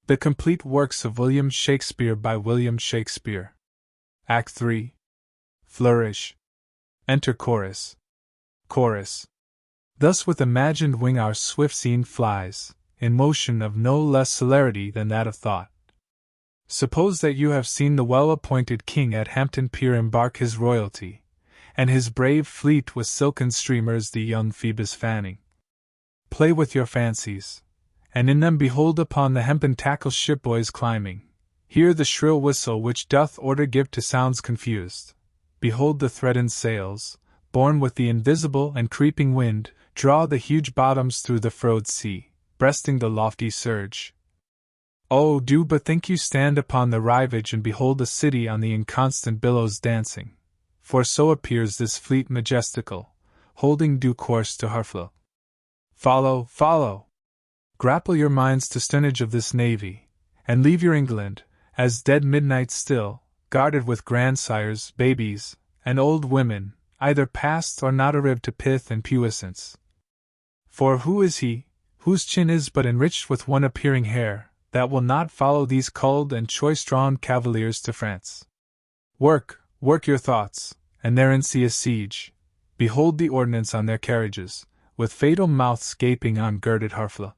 The Complete Works of William Shakespeare by William Shakespeare. Act 3. Flourish. Enter chorus. Chorus. Thus with imagined wing our swift scene flies, in motion of no less celerity than that of thought. Suppose that you have seen the well-appointed king at Hampton Pier embark his royalty, and his brave fleet with silken streamers the young Phoebus fanning. Play with your fancies, and in them behold upon the hempen tackle shipboys climbing. Hear the shrill whistle which doth order give to sounds confused. Behold the threatened sails, borne with the invisible and creeping wind, draw the huge bottoms through the furrowed sea, breasting the lofty surge. Oh, do but think you stand upon the rivage and behold the city on the inconstant billows dancing, for so appears this fleet majestical, holding due course to Harfleur. Follow, follow! Grapple your minds to sternage of this navy, and leave your England, as dead midnight still, guarded with grandsires, babies, and old women, either past or not arrived to pith and puissance. For who is he, whose chin is but enriched with one appearing hair, that will not follow these culled and choice-drawn cavaliers to France? Work, work your thoughts, and therein see a siege. Behold the ordnance on their carriages, with fatal mouths gaping on girded Harfleur.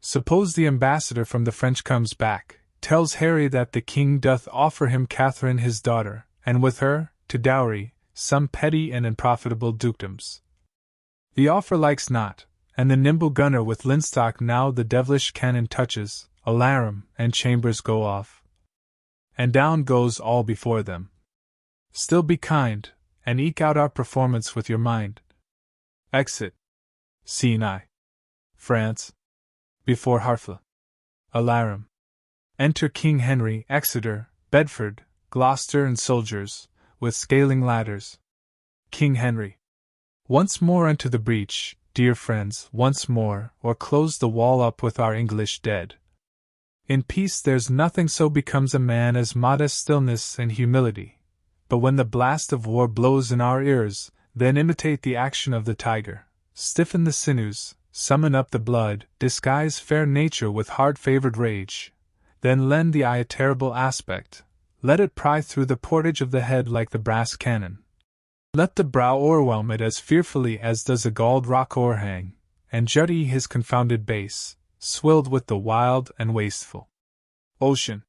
Suppose the ambassador from the French comes back, tells Harry that the king doth offer him Catherine his daughter, and with her, to dowry, some petty and unprofitable dukedoms. The offer likes not, and the nimble gunner with linstock now the devilish cannon touches, alarum and chambers go off. And down goes all before them. Still be kind, and eke out our performance with your mind. Exit. Scene I. France. Before Harfleur. Alarum. Enter King Henry, Exeter, Bedford, Gloucester and soldiers, with scaling ladders. King Henry. Once more unto the breach, dear friends, once more, or close the wall up with our English dead. In peace there's nothing so becomes a man as modest stillness and humility, but when the blast of war blows in our ears, then imitate the action of the tiger, stiffen the sinews, summon up the blood, disguise fair nature with hard-favored rage, then lend the eye a terrible aspect, let it pry through the portage of the head like the brass cannon. Let the brow o'erwhelm it as fearfully as does a galled rock o'erhang, and jutty his confounded base, swilled with the wild and wasteful ocean.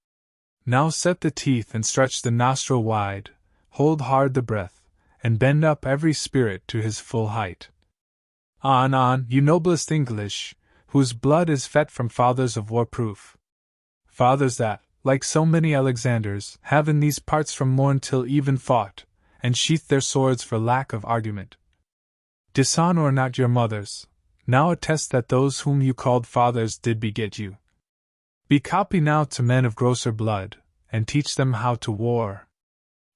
Now set the teeth and stretch the nostril wide, hold hard the breath, and bend up every spirit to his full height. On, you noblest English, whose blood is fet from fathers of war proof. Fathers that, like so many Alexanders, have in these parts from morn till even fought, and sheathed their swords for lack of argument. Dishonor not your mothers, now attest that those whom you called fathers did beget you. Be copy now to men of grosser blood, and teach them how to war.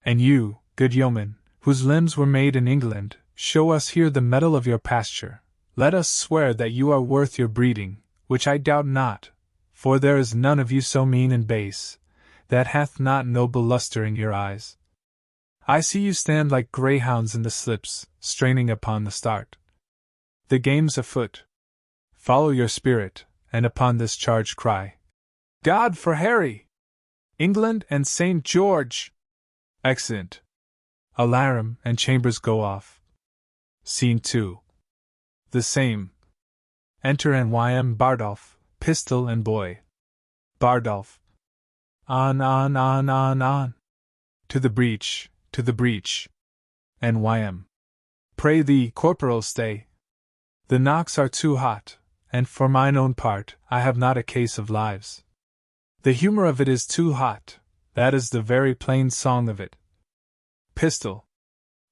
And you, good yeomen, whose limbs were made in England, show us here the mettle of your pasture. Let us swear that you are worth your breeding, which I doubt not, for there is none of you so mean and base, that hath not noble lustre in your eyes. I see you stand like greyhounds in the slips, straining upon the start. The game's afoot. Follow your spirit, and upon this charge cry, God for Harry! England and St. George! Exeunt. Alarum and chambers go off. Scene 2. The same. Enter N.Y.M. Bardolph, pistol and boy. Bardolph. On. To the breach, to the breach. N.Y.M. Pray thee, corporal, stay. The knocks are too hot, and for mine own part, I have not a case of lives. The humor of it is too hot, that is the very plain song of it. Pistol.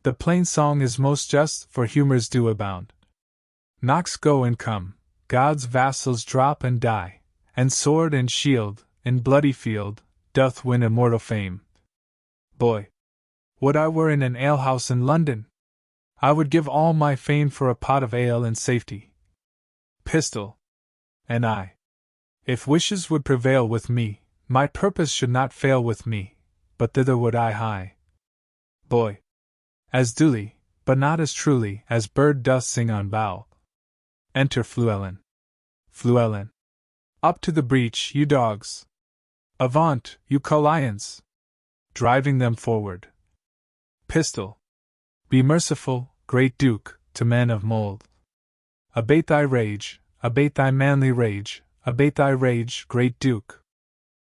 The plain song is most just, for humors do abound. Knocks go and come, God's vassals drop and die, and sword and shield, in bloody field, doth win immortal fame. Boy. Would I were in an alehouse in London! I would give all my fame for a pot of ale in safety. Pistol. And I. If wishes would prevail with me, my purpose should not fail with me, but thither would I hie. Boy. As duly, but not as truly, as bird doth sing on bough. Enter Fluellen. Fluellen. Up to the breach, you dogs! Avaunt, you lions! Driving them forward. Pistol. Be merciful, great Duke, to men of mold. Abate thy rage, abate thy manly rage, abate thy rage, great Duke.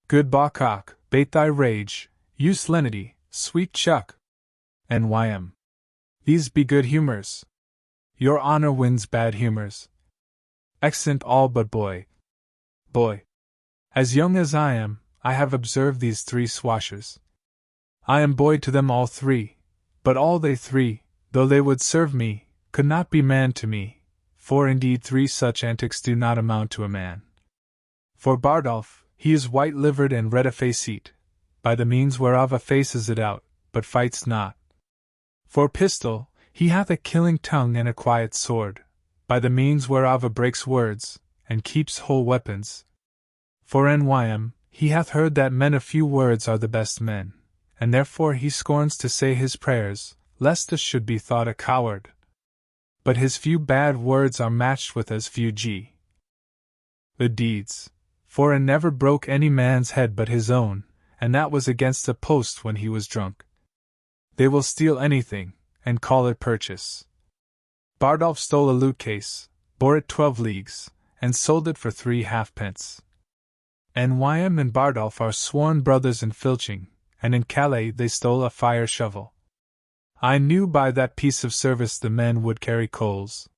Good Bawcock, bate thy rage, use lenity, sweet Chuck. N.Y.M. These be good humors. Your honor wins bad humors. Accent all but boy. Boy. As young as I am, I have observed these three swashers. I am boy to them all three, but all they three, though they would serve me, could not be man to me, for indeed three such antics do not amount to a man. For Bardolph, he is white-livered and red-a-faced, by the means whereof a faces it out, but fights not. For Pistol, he hath a killing tongue and a quiet sword, by the means whereof a breaks words, and keeps whole weapons. For N.Y.M., he hath heard that men of few words are the best men, and therefore he scorns to say his prayers, lest us should be thought a coward. But his few bad words are matched with as few the deeds, for N never broke any man's head but his own, and that was against a post when he was drunk. They will steal anything, and call it purchase. Bardolph stole a lute case, bore it 12 leagues, and sold it for 3 halfpence. N.Y.M. and Bardolph are sworn brothers in filching, and in Calais they stole a fire shovel. I knew by that piece of service the men would carry coals.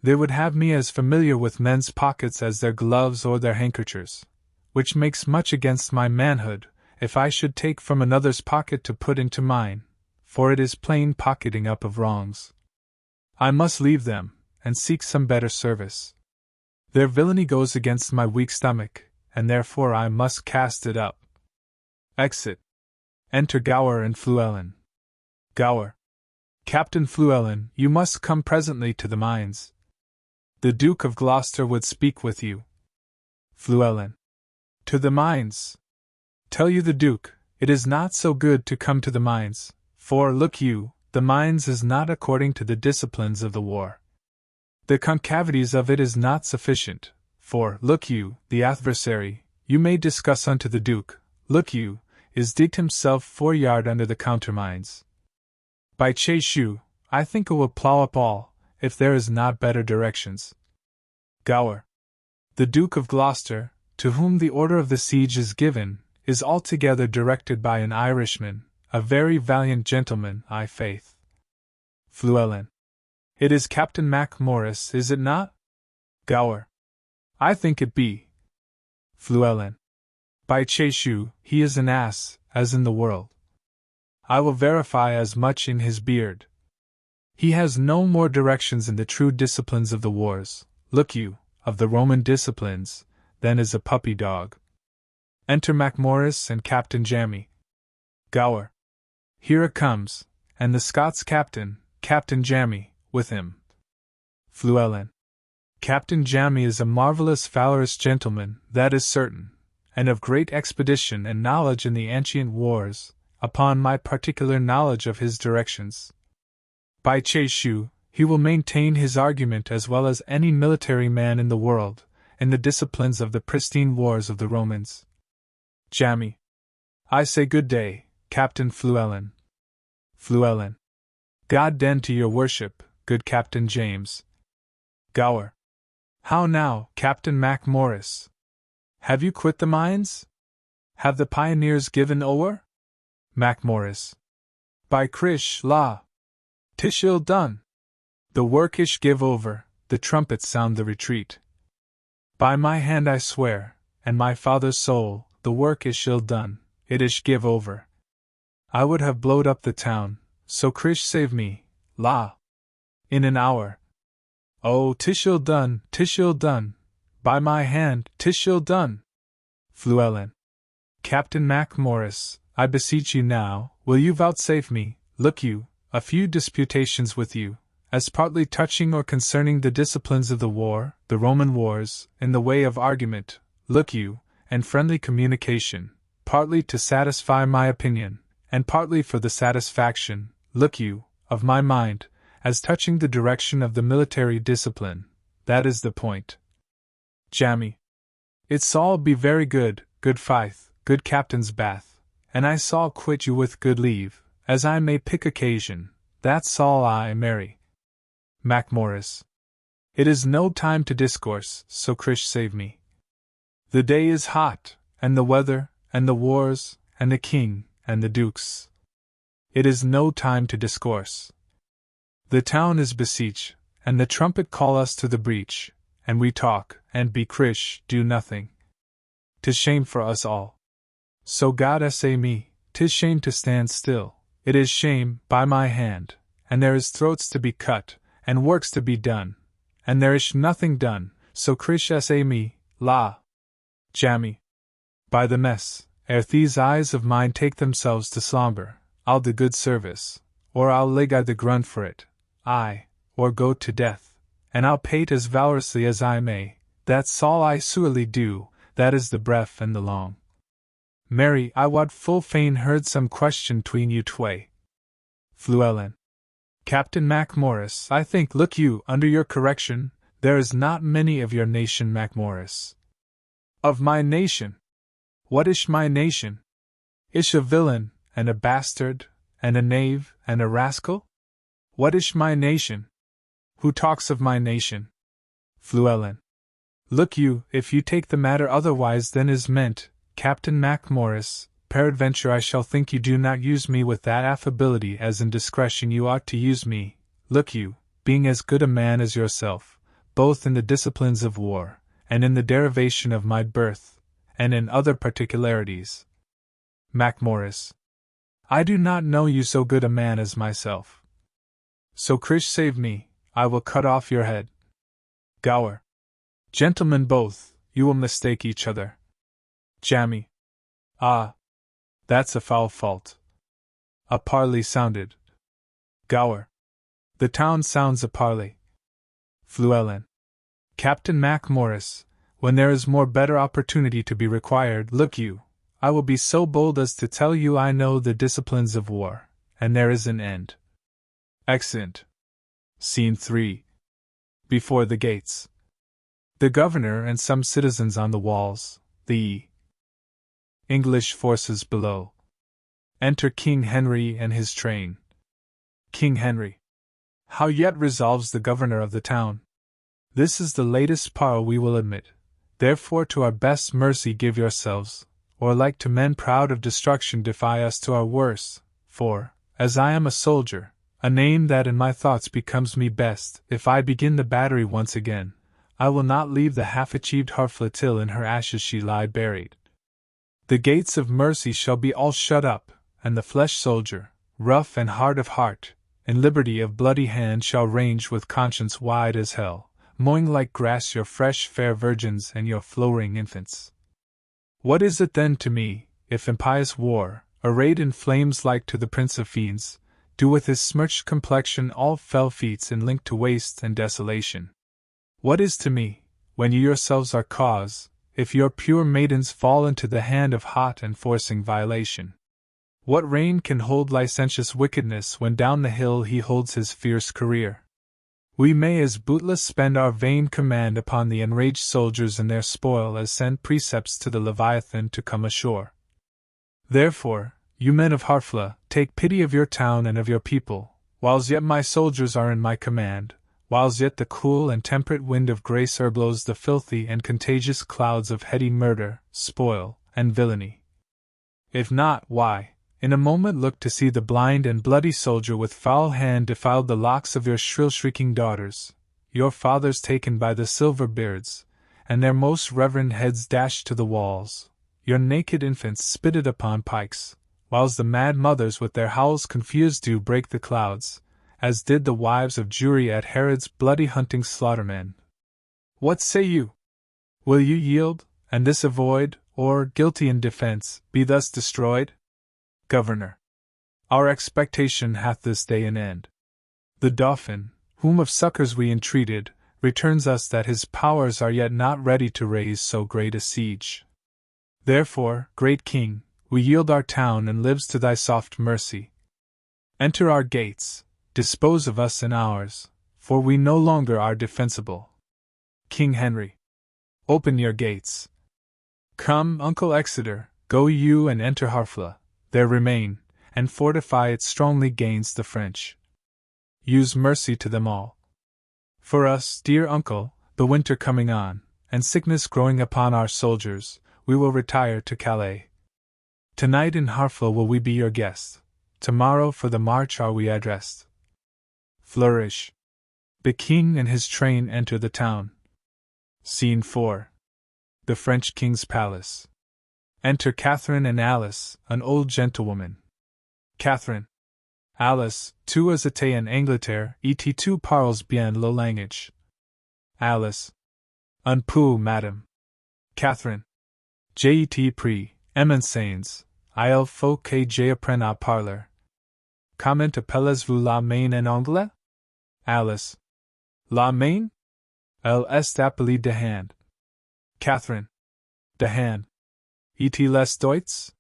They would have me as familiar with men's pockets as their gloves or their handkerchers, which makes much against my manhood, if I should take from another's pocket to put into mine, for it is plain pocketing up of wrongs. I must leave them, and seek some better service. Their villainy goes against my weak stomach, and therefore I must cast it up. Exit. Enter Gower and Fluellen. Gower. Captain Fluellen, you must come presently to the mines. The Duke of Gloucester would speak with you. Fluellen. To the mines. Tell you the Duke, it is not so good to come to the mines, for, look you, the mines is not according to the disciplines of the war. The concavities of it is not sufficient, for, look you, the adversary, you may discuss unto the Duke, look you, is digged himself 4 yard under the countermines. By chase you, I think it will plough up all, if there is not better directions. Gower. The Duke of Gloucester, to whom the order of the siege is given, is altogether directed by an Irishman, a very valiant gentleman, I faith. Fluellen. It is Captain Mac Morris, is it not? Gower. I think it be. Fluellen. By chase you, he is an ass, as in the world. I will verify as much in his beard. He has no more directions in the true disciplines of the wars, look you, of the Roman disciplines, than is a puppy dog. Enter Macmorris and Captain Jammy. Gower. Here it comes, and the Scots captain, Captain Jammy, with him. Fluellen. Captain Jammy is a marvellous valorous gentleman, that is certain, and of great expedition and knowledge in the ancient wars, upon my particular knowledge of his directions. By chase you, he will maintain his argument as well as any military man in the world, in the disciplines of the pristine wars of the Romans. Jammy. I say good day, Captain Fluellen. Fluellen. God den to your worship, good Captain James. Gower. How now, Captain Mac Morris? Have you quit the mines? Have the pioneers given o'er? Mac Morris. By Crish la! 'Tish ill done. The work ish give over, the trumpets sound the retreat. By my hand I swear, and my father's soul, the work ish ill done, it ish give over. I would have blowed up the town, so Crish save me, la! In an hour. Oh, 'tish ill done, 'tish ill done, by my hand, 'tish ill done. Fluellen. Captain Mac Morris, I beseech you now, will you vouchsafe me, look you, a few disputations with you, as partly touching or concerning the disciplines of the war, the Roman wars, in the way of argument, look you, and friendly communication, partly to satisfy my opinion, and partly for the satisfaction, look you, of my mind, as touching the direction of the military discipline, that is the point. Jammy. It's all be very good, good fife, good captain's bath, and I saw quit you with good leave, as I may pick occasion, that's all I marry. Macmorris. It is no time to discourse, so Krish save me. The day is hot, and the weather, and the wars, and the king, and the dukes. It is no time to discourse. The town is besieged, and the trumpet call us to the breach, and we talk, and be Krish, do nothing. 'Tis shame for us all. So God essay me, 'tis shame to stand still, it is shame, by my hand, and there is throats to be cut, and works to be done, and there ish nothing done, so Krish essay me, la. Jammy. By the mess, ere these eyes of mine take themselves to slumber, I'll do good service, or I'll lig I the grunt for it, aye, or go to death, and I'll pay't as valorously as I may, that's all I sually do, that is the breath and the long. Mary, I wad full fain heard some question tween you tway. Fluellen. Captain Macmorris, I think, look you, under your correction, there is not many of your nation, Macmorris. Of my nation? What ish my nation? Ish a villain, and a bastard, and a knave, and a rascal? What ish my nation? Who talks of my nation? Fluellen. Look you, if you take the matter otherwise than is meant, Captain Macmorris, peradventure I shall think you do not use me with that affability as in discretion you ought to use me, look you, being as good a man as yourself, both in the disciplines of war, and in the derivation of my birth, and in other particularities. Macmorris. I do not know you so good a man as myself. So Krish save me, I will cut off your head. Gower. Gentlemen both, you will mistake each other. Jammy. Ah. That's a foul fault. A parley sounded. Gower. The town sounds a parley. Fluellen. Captain Macmorris, when there is more better opportunity to be required, look you, I will be so bold as to tell you I know the disciplines of war, and there is an end. Exeunt. Scene 3. Before the gates. The governor and some citizens on the walls, the English forces below. Enter King Henry and his train. King Henry. How yet resolves the governor of the town? This is the latest parle we will admit, therefore to our best mercy give yourselves, or like to men proud of destruction defy us to our worst, for, as I am a soldier, a name that in my thoughts becomes me best, if I begin the battery once again, I will not leave the half-achieved Harfleur till in her ashes she lie buried. The gates of mercy shall be all shut up, and the flesh soldier, rough and hard of heart, in liberty of bloody hand shall range with conscience wide as hell, mowing like grass your fresh fair virgins and your flowering infants. What is it then to me, if impious war, arrayed in flames like to the prince of fiends, do with his smirched complexion all fell feats and linked to waste and desolation? What is to me, when you yourselves are cause, if your pure maidens fall into the hand of hot and forcing violation? What rein can hold licentious wickedness when down the hill he holds his fierce career? We may as bootless spend our vain command upon the enraged soldiers and their spoil as send precepts to the Leviathan to come ashore. Therefore, you men of Harfleur, take pity of your town and of your people, whiles yet my soldiers are in my command, whiles yet the cool and temperate wind of grace blows the filthy and contagious clouds of heady murder, spoil, and villainy. If not, why, in a moment look to see the blind and bloody soldier with foul hand defile the locks of your shrill shrieking daughters, your fathers taken by the silver beards, and their most reverend heads dashed to the walls, your naked infants spitted upon pikes, whiles the mad mothers with their howls confused do break the clouds, as did the wives of Jury at Herod's bloody hunting slaughtermen. What say you? Will you yield, and this avoid, or, guilty in defense, be thus destroyed? Governor. Our expectation hath this day an end. The Dauphin, whom of succors we entreated, returns us that his powers are yet not ready to raise so great a siege. Therefore, great King, we yield our town and lives to thy soft mercy. Enter our gates, dispose of us and ours, for we no longer are defensible. King Henry. Open your gates. Come, Uncle Exeter, go you and enter Harfleur, there remain, and fortify it strongly gainst the French. Use mercy to them all. For us, dear uncle, the winter coming on, and sickness growing upon our soldiers, we will retire to Calais. Tonight in Harfleur will we be your guests. Tomorrow for the march are we addressed. Flourish. The king and his train enter the town. Scene 4. The French king's palace. Enter Catherine and Alice, an old gentlewoman. Catherine. Alice, tu as étais en Angleterre, et tu parles bien le langage. Alice. Un peu, madame. Catherine. J'ai pris, émensains, il faut que j'apprenne à parler. Comment appelez-vous la main en anglais? Alice. La main? Elle est appelée de hand. Catherine. De hand. Et les Deutsch?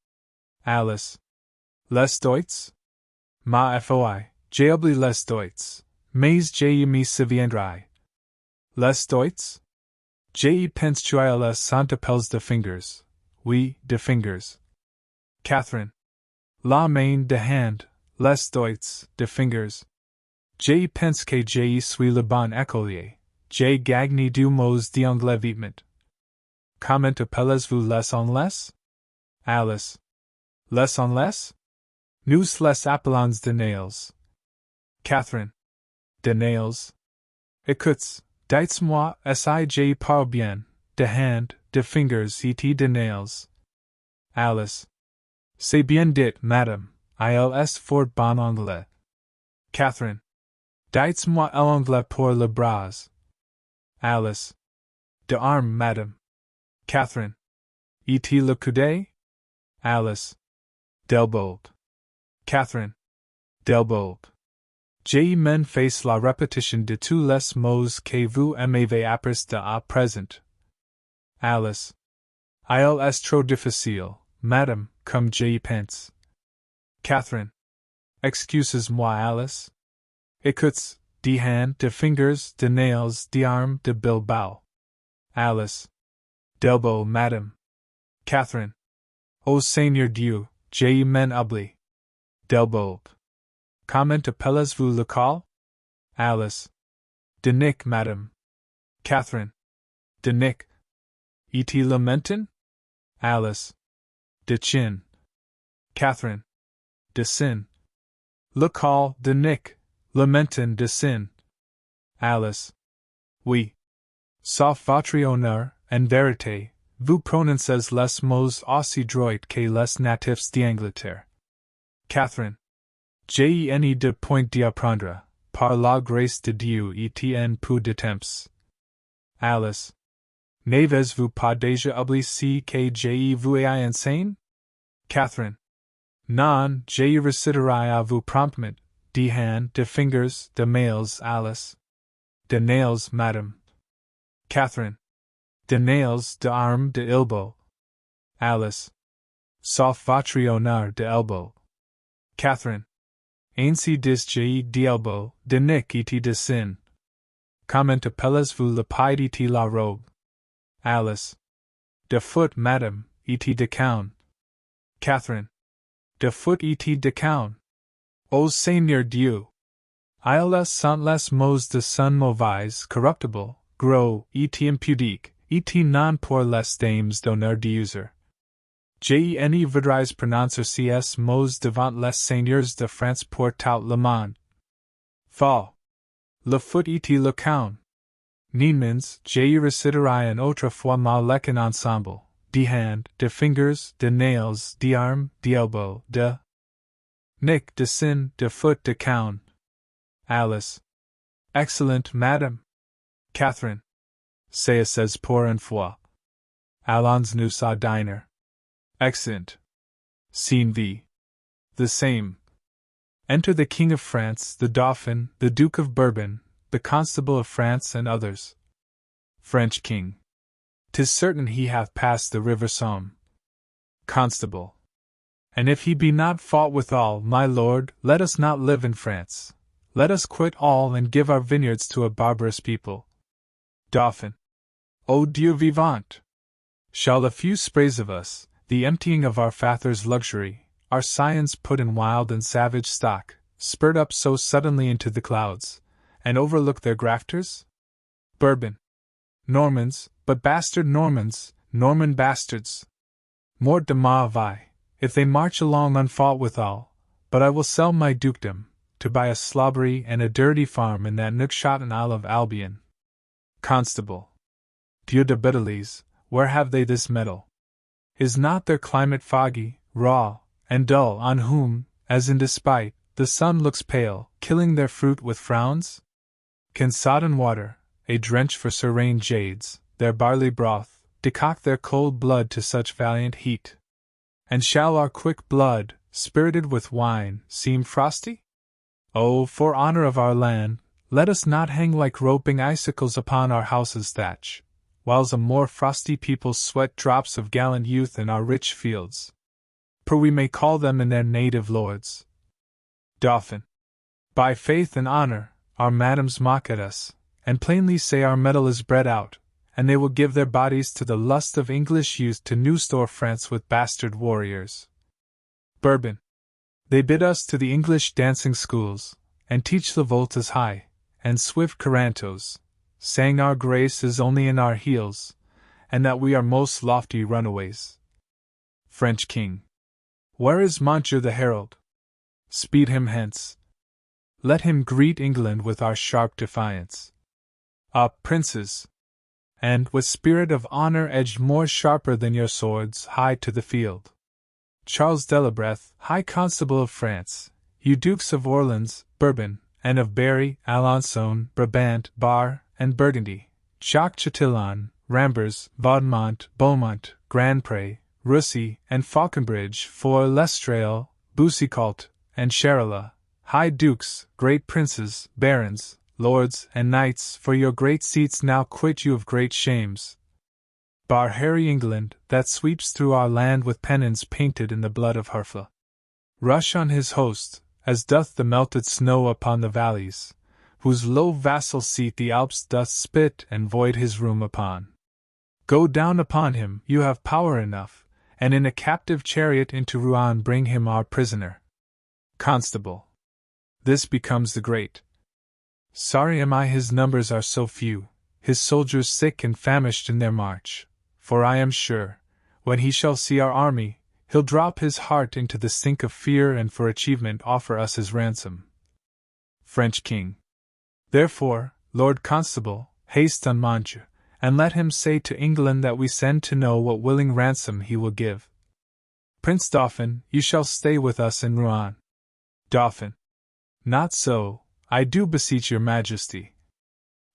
Alice. Les Deutsch? Ma foi, j'ai oublié les Deutsch, mais j'ai me souviendrai. Les Deutsch? J'ai pense tu à les cent appels de fingers. Oui, de fingers. Catherine. La main de hand, les Deutsch, de fingers. J'ai pense que j'ai suis le bon écolier. J'ai gagné du mots d'anglais vite. Comment appelez-vous les anglais? Alice. Les anglais? Nous les appelons de nails. Catherine. De nails. Écoutes, dites-moi si je parle bien, de hand, de fingers et de nails. Alice. C'est bien dit, madame, il est fort bon anglais. Catherine. Dites-moi l'anglais pour le bras. Alice. De arme, madame. Catherine. Et le coude? Alice. D'elbow. Catherine. D'elbow. J'ai men face la répétition de tous les mots que vous m'avez appris à présent. Alice. Il est trop difficile, madame, comme j'y pense. Catherine. Excusez-moi, Alice. Écoutes, de hand, de fingers, de nails, de arme, de bilbao. Alice. D'elbow, madame. Catherine. Ô Seigneur Dieu, j'ai men oublie. D'elbow. Comment appelez-vous le col? Alice. De nick, madame. Catherine. De nick. Et le menton? Alice. De chin. Catherine. De sin. Le col, de nick, le menton de sin. Alice. Oui. Sauf votre honneur, en vérité, vous prononcez les mots aussi droit que les natifs d'Angleterre. Catherine. J'ai ni de point d'apprendre, par la grâce de Dieu et en peu de temps. Alice. N'avez-vous pas déjà oublié que j'ai vous ai enseigné? Catherine. Non, j'ai réciterai à vous promptement, de hand, de fingers, de nails, Alice. De nails, madame. Catherine. De nails, de arme, de elbow. Alice. Sauf votre honneur de elbow. Catherine. Ainsi dis j'ai d'elbow, de nick et de sin. Comment appelez-vous le pied et la robe? Alice. De foot, madame, et de cown. Catherine. De foot et de cown. Ô Seigneur Dieu! Ils sont les mots de son mauvais, corruptible, gros, et impudique, et non pour les dames d'honneur d'user. J'ai ni voudrais prononcer ces mots devant les seigneurs de France pour tout le monde. Fall. Le foot et le cown. Niemens, j'ai réciterai une autre fois ma leçon ensemble, de hand, de fingers, de nails, de arme, de elbow, de nick, de sin, de foot, de cown. Alice. Excellent, madame. Catherine. C'est pour une fois. Allons-nous à dîner. Excellent. Scene V. The same. Enter the King of France, the Dauphin, the Duke of Bourbon, the Constable of France, and others. French King. 'Tis certain he hath passed the river Somme. Constable. And if he be not fought withal, my lord, let us not live in France. Let us quit all and give our vineyards to a barbarous people. Dauphin. O Dieu vivant! Shall a few sprays of us, the emptying of our father's luxury, our scions put in wild and savage stock, spurt up so suddenly into the clouds, and overlook their grafters? Bourbon. Normans, but bastard Normans, Norman bastards. Mort de ma vie, if they march along unfought withal, but I will sell my dukedom, to buy a slobbery and a dirty farm in that nookshotten Isle of Albion. Constable. Dieu de Betelise, where have they this metal? Is not their climate foggy, raw, and dull, on whom, as in despite, the sun looks pale, killing their fruit with frowns? Can sodden water, a drench for serene jades, their barley broth, decoct their cold blood to such valiant heat? And shall our quick blood, spirited with wine, seem frosty? Oh, for honor of our land, let us not hang like roping icicles upon our houses' thatch, whiles a more frosty people sweat drops of gallant youth in our rich fields. For we may call them in their native lords. Dauphin. By faith and honor, our madams mock at us, and plainly say our metal is bred out, and they will give their bodies to the lust of English youth to new store France with bastard warriors. Bourbon. They bid us to the English dancing schools, and teach the voltas high, and swift carantos, saying our grace is only in our heels, and that we are most lofty runaways. French King. Where is Monsieur the Herald? Speed him hence. Let him greet England with our sharp defiance. Ah, princes! And, with spirit of honor edged more sharper than your swords, hie to the field. Charles Delabreth, High Constable of France, you Dukes of Orleans, Bourbon, and of Berry, Alençon, Brabant, Bar, and Burgundy, Jacques Chatillon, Rambers, Vaudemont, Beaumont, Grandpré, Russy, and Falconbridge, for Lestrade, Boucicault, and Charolais, High Dukes, great princes, barons, lords, and knights, for your great seats now quit you of great shames. Bar hairy England, that sweeps through our land with pennons painted in the blood of Herfle. Rush on his host, as doth the melted snow upon the valleys, whose low vassal seat the Alps doth spit and void his room upon. Go down upon him, you have power enough, and in a captive chariot into Rouen bring him our prisoner. Constable. This becomes the great. Sorry am I his numbers are so few, his soldiers sick and famished in their march, for I am sure, when he shall see our army, he'll drop his heart into the sink of fear and for achievement offer us his ransom. French King. Therefore, Lord Constable, haste on Monsieur, and let him say to England that we send to know what willing ransom he will give. Prince Dauphin, you shall stay with us in Rouen. Dauphin. Not so, I do beseech your Majesty.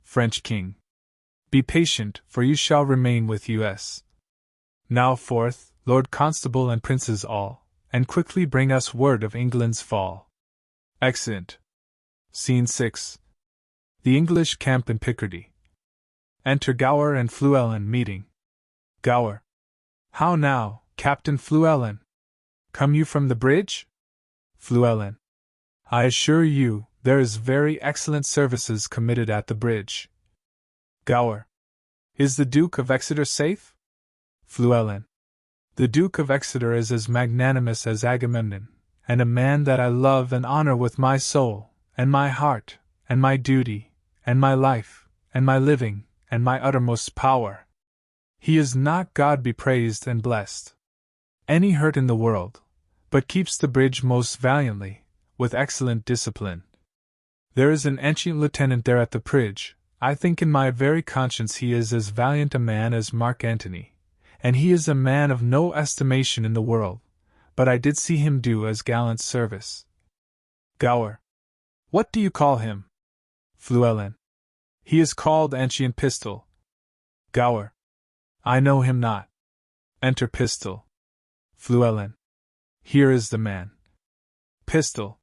French King. Be patient, for you shall remain with us. Now forth, Lord Constable and princes all, and quickly bring us word of England's fall. Exeunt. Scene 6. The English camp in Picardy. Enter Gower and Fluellen meeting. Gower. How now, Captain Fluellen? Come you from the bridge? Fluellen. I assure you, there is very excellent services committed at the bridge. Gower. Is the Duke of Exeter safe? Fluellen. The Duke of Exeter is as magnanimous as Agamemnon, and a man that I love and honor with my soul, and my heart, and my duty, and my life, and my living, and my uttermost power. He is not, God be praised and blessed, any hurt in the world, but keeps the bridge most valiantly, with excellent discipline. There is an ancient lieutenant there at the bridge. I think in my very conscience he is as valiant a man as Mark Antony, and he is a man of no estimation in the world, but I did see him do as gallant service. Gower. What do you call him? Fluellen. He is called Ancient Pistol. Gower. I know him not. Enter Pistol. Fluellen. Here is the man. Pistol.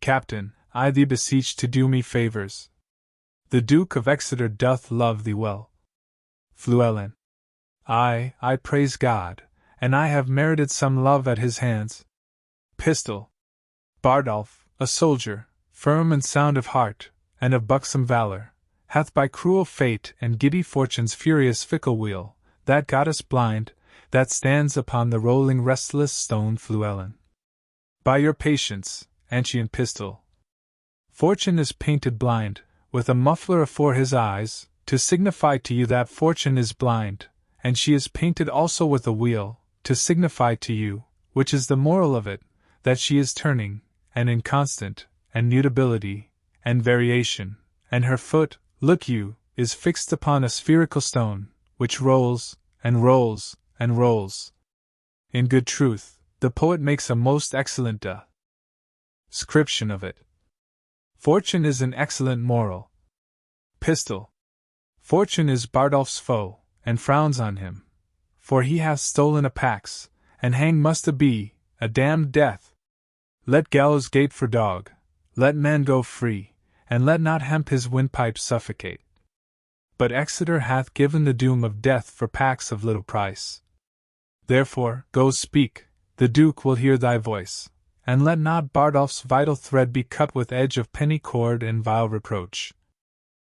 Captain, I thee beseech to do me favors. The Duke of Exeter doth love thee well. Fluellen. I praise God, and I have merited some love at his hands. Pistol. Bardolph, a soldier, firm and sound of heart, and of buxom valor, hath by cruel fate and giddy fortune's furious fickle wheel, that goddess blind, that stands upon the rolling restless stone Fluellen. By your patience, ancient pistol. Fortune is painted blind, with a muffler afore his eyes, to signify to you that Fortune is blind, and she is painted also with a wheel, to signify to you, which is the moral of it, that she is turning, and inconstant, and mutability, and variation, and her foot, look you, is fixed upon a spherical stone, which rolls, and rolls, and rolls. In good truth, the poet makes a most excellent description of it. Fortune is an excellent moral. Pistol. Fortune is Bardolph's foe, and frowns on him, for he hath stolen a pax, and hanged must be, a damned death. Let gallows gate for dog, let man go free, and let not hemp his windpipe suffocate. But Exeter hath given the doom of death for pax of little price. Therefore, go speak, the Duke will hear thy voice, and let not Bardolph's vital thread be cut with edge of penny cord and vile reproach.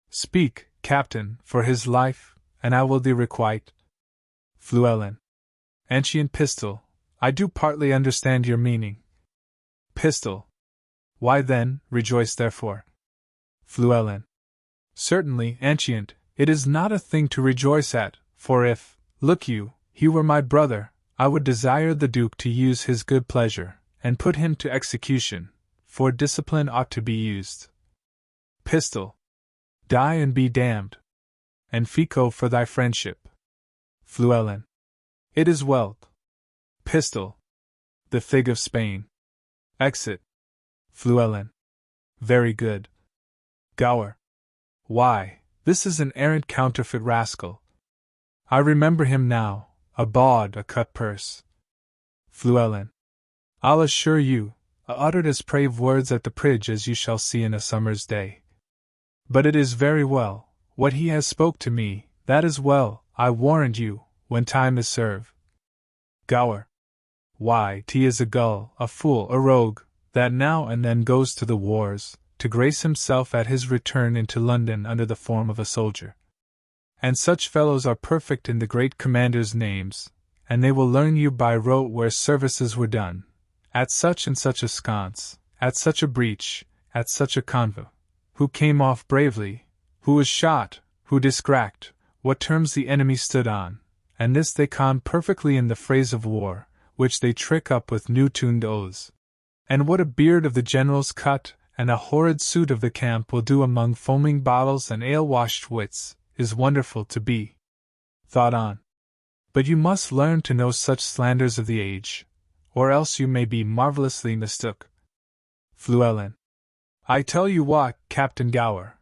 Speak, Captain, for his life, and I will thee requite. Fluellen. Ancient pistol, I do partly understand your meaning. Pistol. Why then, rejoice therefore. Fluellen. Certainly, ancient, it is not a thing to rejoice at, for if, look you, he were my brother, I would desire the Duke to use his good pleasure, and put him to execution, for discipline ought to be used. Pistol. Die and be damned. And Fico for thy friendship. Fluellen. It is well. Pistol. The fig of Spain. Exit. Fluellen. Very good. Gower. Why, this is an arrant counterfeit rascal. I remember him now, a bawd, a cut purse. Fluellen. I'll assure you, uttered as brave words at the bridge as you shall see in a summer's day. But it is very well, what he has spoke to me, that is well, I warrant you, when time is served. Gower. Why, he is a gull, a fool, a rogue, that now and then goes to the wars, to grace himself at his return into London under the form of a soldier. And such fellows are perfect in the great commanders' names, and they will learn you by rote where services were done, at such and such a sconce, at such a breach, at such a convent, who came off bravely, who was shot, who discracked, what terms the enemy stood on, and this they con perfectly in the phrase of war, which they trick up with new-tuned oaths. And what a beard of the general's cut, and a horrid suit of the camp will do among foaming bottles and ale-washed wits, is wonderful to be thought on. But you must learn to know such slanders of the age, or else you may be marvellously mistook. Fluellen. I tell you what, Captain Gower,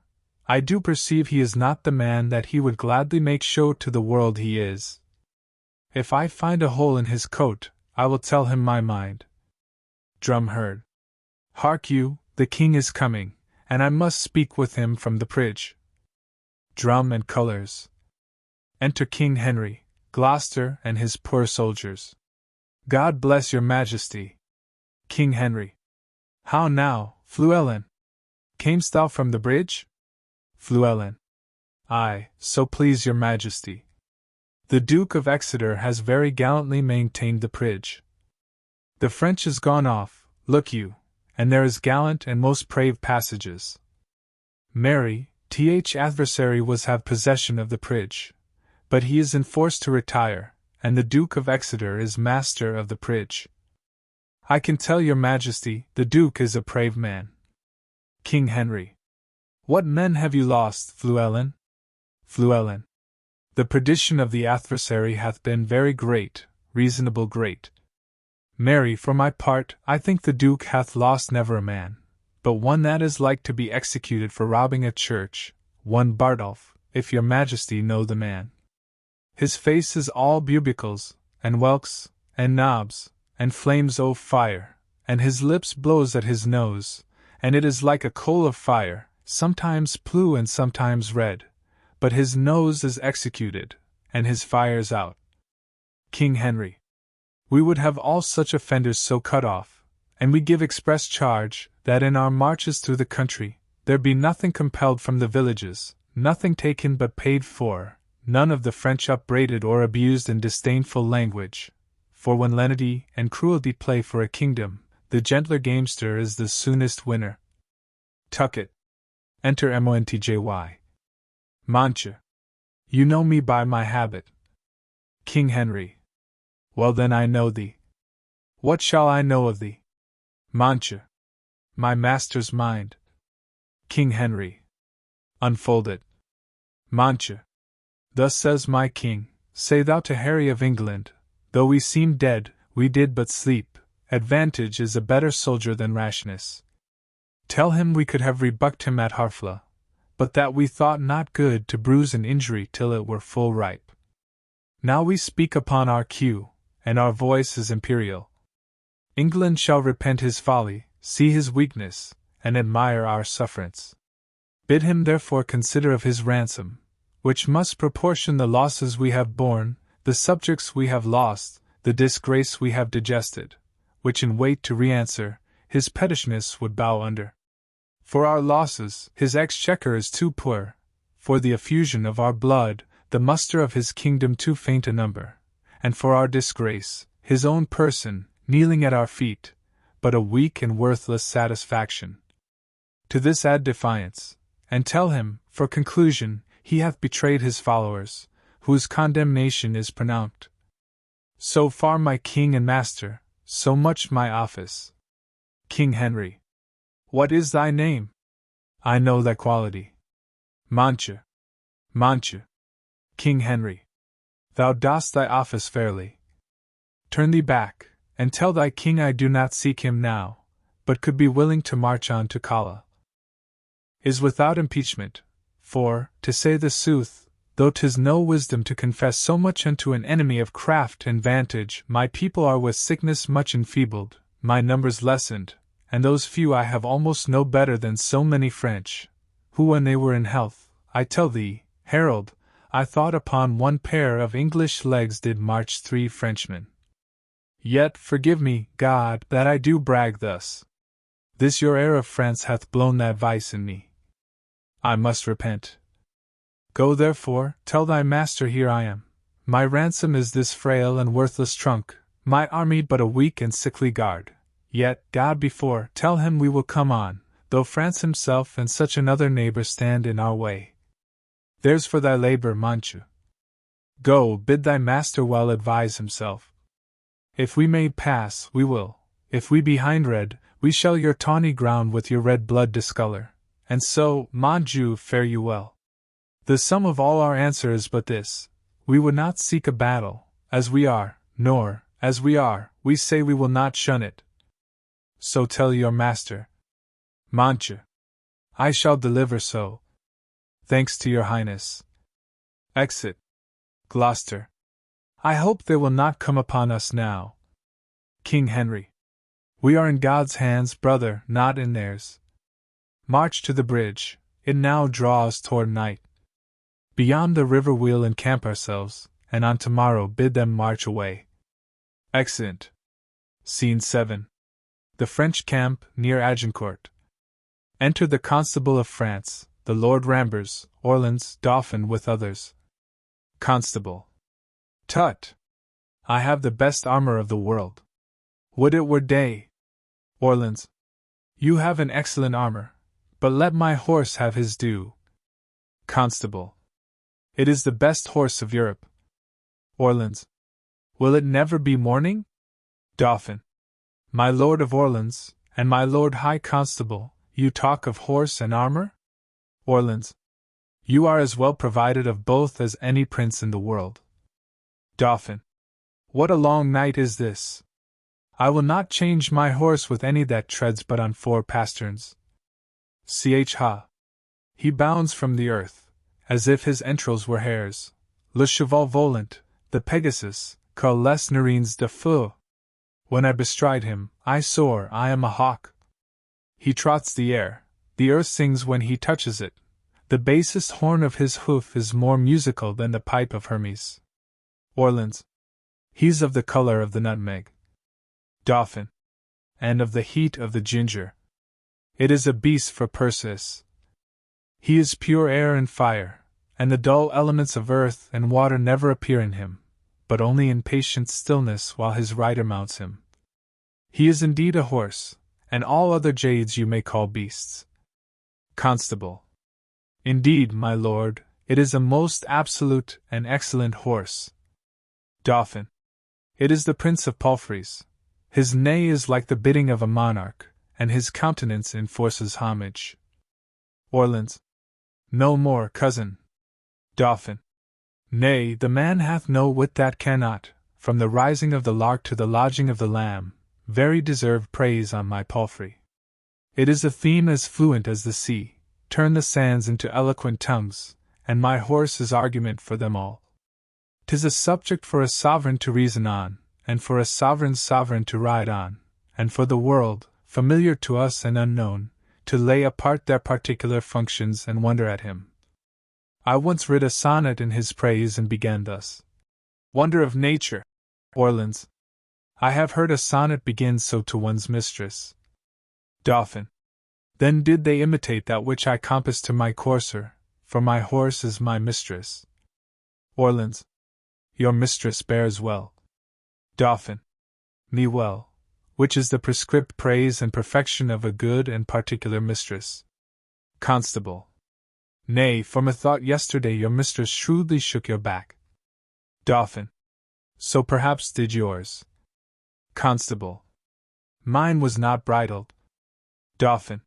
I do perceive he is not the man that he would gladly make show to the world he is. If I find a hole in his coat, I will tell him my mind. Drumheard. Hark you, the king is coming, and I must speak with him from the bridge. Drum and colours. Enter King Henry, Gloucester, and his poor soldiers. God bless your majesty. King Henry. How now, Fluellen? Camest thou from the bridge? Fluellen. Aye, so please your majesty. The Duke of Exeter has very gallantly maintained the bridge. The French is gone off, look you, and there is gallant and most brave passages. Mary, th adversary was have possession of the bridge, but he is enforced to retire, and the Duke of Exeter is master of the bridge. I can tell your majesty, the Duke is a brave man. King Henry. What men have you lost, Fluellen? Fluellen. The perdition of the adversary hath been very great, reasonable great. Mary, for my part, I think the Duke hath lost never a man, but one that is like to be executed for robbing a church, one Bardolph, if your majesty know the man. His face is all bubicles, and whelks, and knobs, and flames o' fire, and his lips blows at his nose, and it is like a coal of fire, sometimes blue and sometimes red, but his nose is executed, and his fire's out. King Henry. We would have all such offenders so cut off, and we give express charge, that in our marches through the country, there be nothing compelled from the villages, nothing taken but paid for, none of the French upbraided or abused in disdainful language, for when lenity and cruelty play for a kingdom, the gentler gamester is the soonest winner. Tucket. Enter Montjy. Monsieur. You know me by my habit. King Henry. Well then I know thee. What shall I know of thee? Monsieur. My master's mind. King Henry. Unfold it. Monsieur. Thus says my king, say thou to Harry of England, though we seem dead, we did but sleep, advantage is a better soldier than rashness. Tell him we could have rebucked him at Harfleur, but that we thought not good to bruise an injury till it were full ripe. Now we speak upon our cue, and our voice is imperial. England shall repent his folly, see his weakness, and admire our sufferance. Bid him therefore consider of his ransom, which must proportion the losses we have borne, the subjects we have lost, the disgrace we have digested, which in wait to re-answer, his pettishness would bow under. For our losses, his exchequer is too poor, for the effusion of our blood, the muster of his kingdom too faint a number, and for our disgrace, his own person, kneeling at our feet, but a weak and worthless satisfaction. To this add defiance, and tell him, for conclusion, he hath betrayed his followers, whose condemnation is pronounced. So far my king and master, so much my office. King Henry. What is thy name? I know thy quality. Monsieur. Monsieur. King Henry. Thou dost thy office fairly. Turn thee back, and tell thy king I do not seek him now, but could be willing to march on to Cala. Is without impeachment, for, to say the sooth, though 'tis no wisdom to confess so much unto an enemy of craft and vantage, my people are with sickness much enfeebled, my numbers lessened, and those few I have almost no better than so many French, who when they were in health, I tell thee, Harold, I thought upon one pair of English legs did march 3 Frenchmen. Yet forgive me, God, that I do brag thus. This your heir of France hath blown that vice in me. I must repent. Go therefore, tell thy master here I am. My ransom is this frail and worthless trunk, my army but a weak and sickly guard. Yet, God before, tell him we will come on, though France himself and such another neighbor stand in our way. There's for thy labor, Monsieur. Go, bid thy master well advise himself. If we may pass, we will. If we be hindred, we shall your tawny ground with your red blood discolor. And so, mon Dieu, fare you well. The sum of all our answer is but this: we would not seek a battle, as we are, nor, as we are, we say we will not shun it. So tell your master. Monsieur. I shall deliver so. Thanks to your highness. Exit. Gloucester. I hope they will not come upon us now. King Henry. We are in God's hands, brother, not in theirs. March to the bridge, it now draws toward night. Beyond the river we'll encamp ourselves, and on tomorrow bid them march away. Exeunt. Scene 7. The French camp near Agincourt. Enter the Constable of France, the Lord Rambers, Orleans, Dauphin with others. Constable. Tut! I have the best armor of the world. Would it were day! Orleans. You have an excellent armor, but let my horse have his due. Constable. It is the best horse of Europe. Orleans. Will it never be morning? Dauphin. My Lord of Orleans, and my Lord High Constable, you talk of horse and armor? Orleans. You are as well provided of both as any prince in the world. Dauphin. What a long night is this! I will not change my horse with any that treads but on 4 pasterns. Ch. Ha! He bounds from the earth, as if his entrails were hares. Le cheval volant, the Pegasus, car les narines de feu. When I bestride him, I soar, I am a hawk. He trots the air, the earth sings when he touches it. The basest horn of his hoof is more musical than the pipe of Hermes. Orleans. He's of the color of the nutmeg. Dauphin. And of the heat of the ginger. It is a beast for Perseus. He is pure air and fire, and the dull elements of earth and water never appear in him, but only in patient stillness while his rider mounts him. He is indeed a horse, and all other jades you may call beasts. Constable. Indeed, my lord, it is a most absolute and excellent horse. Dauphin. It is the prince of palfreys. His neigh is like the bidding of a monarch, and his countenance enforces homage. Orleans. No more, cousin. Dauphin. Nay, the man hath no wit that cannot, from the rising of the lark to the lodging of the lamb, very deserve praise on my palfrey. It is a theme as fluent as the sea, turn the sands into eloquent tongues, and my horse is argument for them all. 'Tis a subject for a sovereign to reason on, and for a sovereign's sovereign to ride on, and for the world, familiar to us and unknown, to lay apart their particular functions and wonder at him. I once writ a sonnet in his praise and began thus. Wonder of nature. Orleans. I have heard a sonnet begin so to one's mistress. Dauphin. Then did they imitate that which I compassed to my courser, for my horse is my mistress. Orleans. Your mistress bears well. Dauphin. Me well, which is the prescript praise and perfection of a good and particular mistress. Constable. Nay, for methought yesterday your mistress shrewdly shook your back. Dauphin. So perhaps did yours. Constable. Mine was not bridled. Dauphin.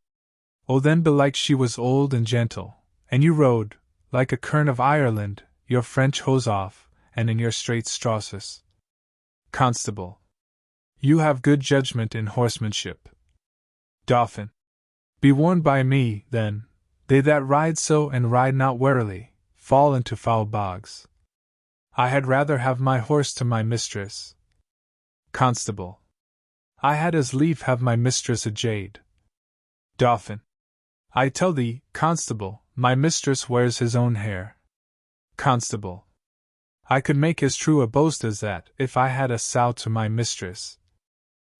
Oh, then belike she was old and gentle, and you rode, like a kern of Ireland, your French hose off, and in your straight strausses. Constable. You have good judgment in horsemanship. Dauphin. Be warned by me, then, they that ride so and ride not warily, fall into foul bogs. I had rather have my horse to my mistress. Constable. I had as lief have my mistress a jade. Dauphin. I tell thee, Constable, my mistress wears his own hair. Constable. I could make as true a boast as that, if I had a sow to my mistress.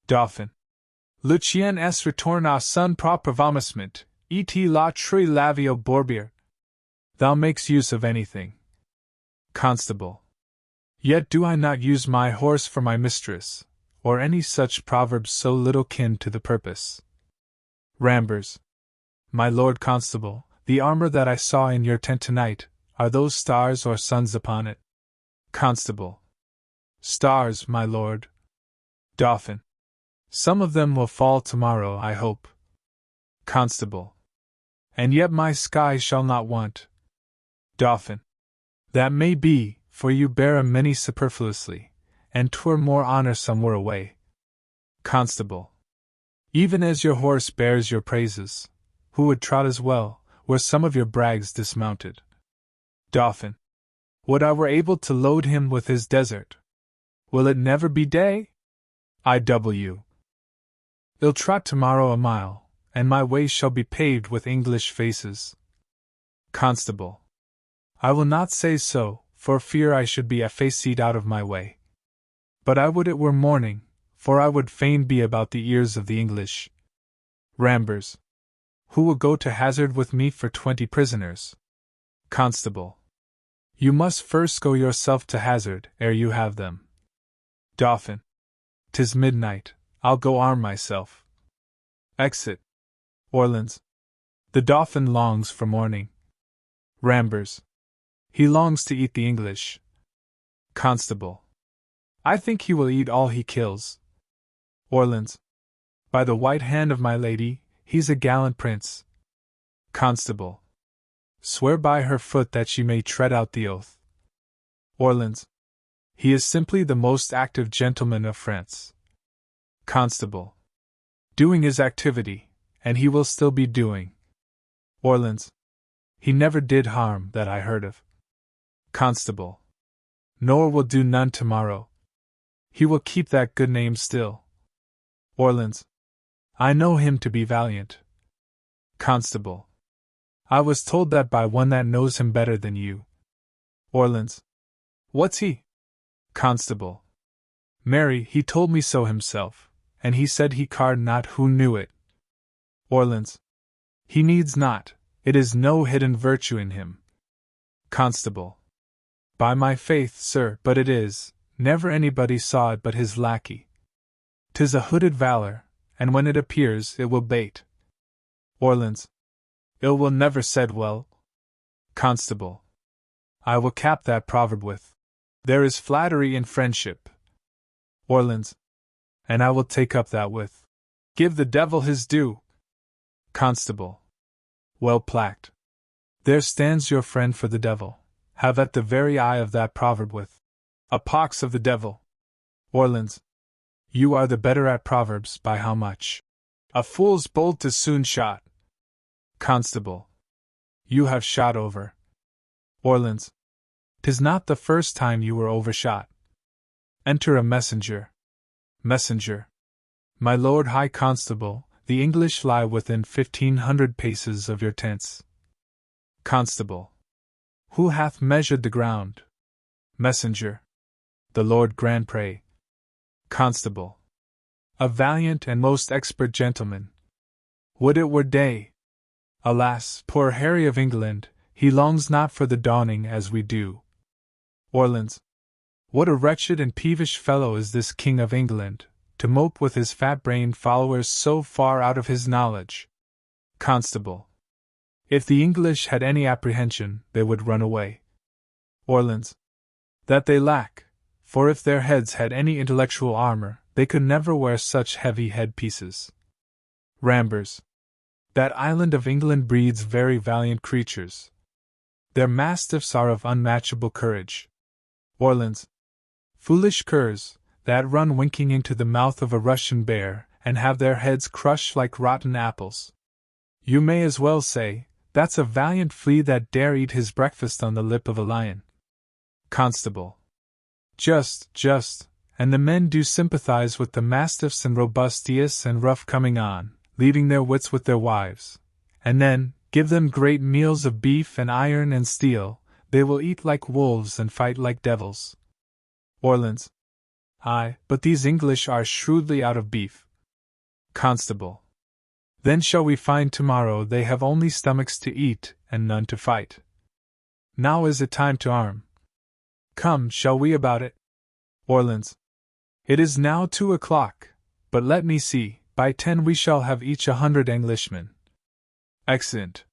Dauphin. Le chien est retourne à son propre vomissement, et la très lavio bourbier. Thou makes use of anything. Constable. Yet do I not use my horse for my mistress, or any such proverbs so little kin to the purpose. Rambers. My lord Constable, the armor that I saw in your tent tonight, are those stars or suns upon it? Constable. Stars, my lord. Dauphin. Some of them will fall tomorrow, I hope. Constable. And yet my sky shall not want. Dauphin. That may be, for you bear a many superfluously, and 'twere more honor some were away. Constable. Even as your horse bears your praises, who would trot as well, were some of your brags dismounted. Dauphin. Would I were able to load him with his desert. Will it never be day? I.W. I'll trot tomorrow a mile, and my way shall be paved with English faces. Constable. I will not say so, for fear I should be effaced out of my way. But I would it were morning, for I would fain be about the ears of the English. Rambers. Who will go to hazard with me for 20 prisoners? Constable. You must first go yourself to hazard, ere you have them. Dauphin. 'Tis midnight, I'll go arm myself. Exit. Orleans. The Dauphin longs for morning. Rambers. He longs to eat the English. Constable. I think he will eat all he kills. Orleans. By the white hand of my lady, he's a gallant prince. Constable. Swear by her foot that she may tread out the oath. Orleans. He is simply the most active gentleman of France. Constable. Doing his activity, and he will still be doing. Orleans. He never did harm that I heard of. Constable. Nor will do none tomorrow. He will keep that good name still. Orleans. I know him to be valiant. Constable. I was told that by one that knows him better than you. Orleans. What's he? Constable. Marry, he told me so himself, and he said he cared not who knew it. Orleans. He needs not, it is no hidden virtue in him. Constable. By my faith, sir, but it is, never anybody saw it but his lackey. 'Tis a hooded valor, and when it appears it will bait. Orleans. Ill will never said well. Constable. I will cap that proverb with, there is flattery in friendship. Orleans. And I will take up that with, give the devil his due. Constable. Well placked. There stands your friend for the devil. Have at the very eye of that proverb with, a pox of the devil. Orleans. You are the better at proverbs, by how much? A fool's bolt is soon shot. Constable. You have shot over. Orleans. 'Tis not the first time you were overshot. Enter a messenger. Messenger. My Lord High Constable, the English lie within 1,500 paces of your tents. Constable. Who hath measured the ground? Messenger. The Lord Grand Pré. Constable. A valiant and most expert gentleman. Would it were day! Alas, poor Harry of England, he longs not for the dawning as we do. Orleans. What a wretched and peevish fellow is this King of England, to mope with his fat-brained followers so far out of his knowledge. Constable. If the English had any apprehension, they would run away. Orleans. That they lack, for if their heads had any intellectual armor, they could never wear such heavy head-pieces. Rambers. That island of England breeds very valiant creatures. Their mastiffs are of unmatchable courage. Orleans. Foolish curs, that run winking into the mouth of a Russian bear, and have their heads crushed like rotten apples. You may as well say, that's a valiant flea that dare eat his breakfast on the lip of a lion. Constable. Just, and the men do sympathize with the mastiffs and robustious and rough coming on, leaving their wits with their wives, and then, give them great meals of beef and iron and steel, they will eat like wolves and fight like devils. Orleans. Aye, but these English are shrewdly out of beef. Constable. Then shall we find tomorrow they have only stomachs to eat and none to fight. Now is it time to arm. Come, shall we about it? Orleans. It is now 2 o'clock, but let me see, by 10 we shall have each 100 Englishmen. Excellent.